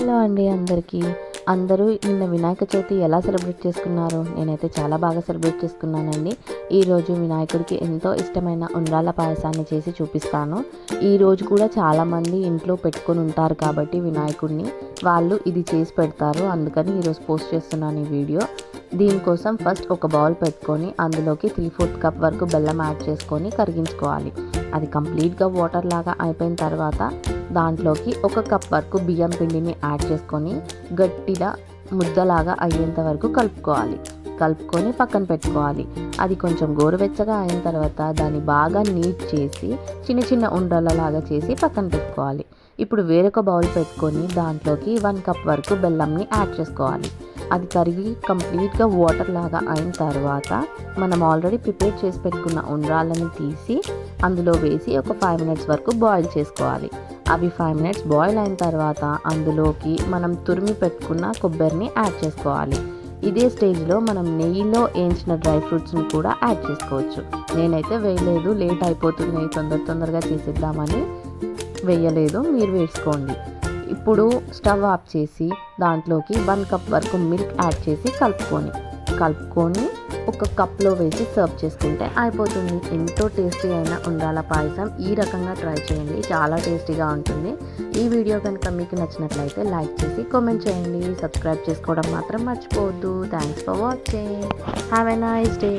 Hello అండి అందరికీ. అందరూ నిన్న వినాయక చవితి ఎలా సెలబ్రేట్ చేసుకున్నారు? నేనైతే చాలా బాగా సెలబ్రేట్ చేసుకున్నానండి. ఈరోజు వినాయకుడికి ఎంతో ఇష్టమైన ఉండ్రాళ్ళ పాయసాన్ని చేసి చూపిస్తాను. ఈరోజు కూడా చాలామంది ఇంట్లో పెట్టుకొని ఉంటారు కాబట్టి వినాయకుడిని వాళ్ళు ఇది చేసి పెడతారు. అందుకని ఈరోజు పోస్ట్ చేస్తున్నాను ఈ వీడియో. దీనికోసం ఫస్ట్ ఒక బౌల్ పెట్టుకొని అందులోకి 3/4 కప్ వరకు బెల్లం యాడ్ చేసుకొని కరిగించుకోవాలి. అది కంప్లీట్గా వాటర్ లాగా అయిపోయిన తర్వాత దాంట్లోకి 1 కప్ వరకు బియ్యం పిండిని యాడ్ చేసుకొని గట్టిగా ముద్దలాగా అయ్యేంత వరకు కలుపుకొని పక్కన పెట్టుకోవాలి. అది కొంచెం గోరువెచ్చగా అయిన తర్వాత దాన్ని బాగా నీట్ చేసి చిన్న చిన్న ఉండలలాగా చేసి పక్కన పెట్టుకోవాలి. ఇప్పుడు వేరొక బౌల్ పెట్టుకొని దాంట్లోకి 1 కప్ వరకు బెల్లంని యాడ్ చేసుకోవాలి. అది కరిగి కంప్లీట్గా వాటర్ లాగా అయిన తర్వాత మనం ఆల్రెడీ ప్రిపేర్ చేసి పెట్టుకున్న ఉండ్రాళ్ళని తీసి అందులో వేసి ఒక 5 మినిట్స్ వరకు బాయిల్ చేసుకోవాలి. అవి 5 మినిట్స్ బాయిల్ అయిన తర్వాత అందులోకి మనం తురిమి పెట్టుకున్న కొబ్బరిని యాడ్ చేసుకోవాలి. ఇదే స్టేజ్లో మనం నెయ్యిలో వేయించిన డ్రై ఫ్రూట్స్ని కూడా యాడ్ చేసుకోవచ్చు. నేనైతే వేయలేదు, లేట్ అయిపోతుంది తొందరగా చేసేద్దామని వేయలేదు, మీరు వేసుకోండి. ఇప్పుడు స్టవ్ ఆఫ్ చేసి దాంట్లోకి 1 కప్ వరకు మిల్క్ యాడ్ చేసి కలుపుకొని ఒక కప్లో వేసి సర్వ్ చేసుకుంటే అయిపోతుంది. ఎంతో టేస్టీ అయిన ఉండ్రాళ్ళ పాయసం ఈ రకంగా ట్రై చేయండి, చాలా టేస్టీగా ఉంటుంది. ఈ వీడియో కనుక మీకు నచ్చినట్లయితే లైక్ చేసి కామెంట్ చేయండి. సబ్స్క్రైబ్ చేసుకోవడం మాత్రం మర్చిపోవద్దు. Thanks for watching. Have a nice day.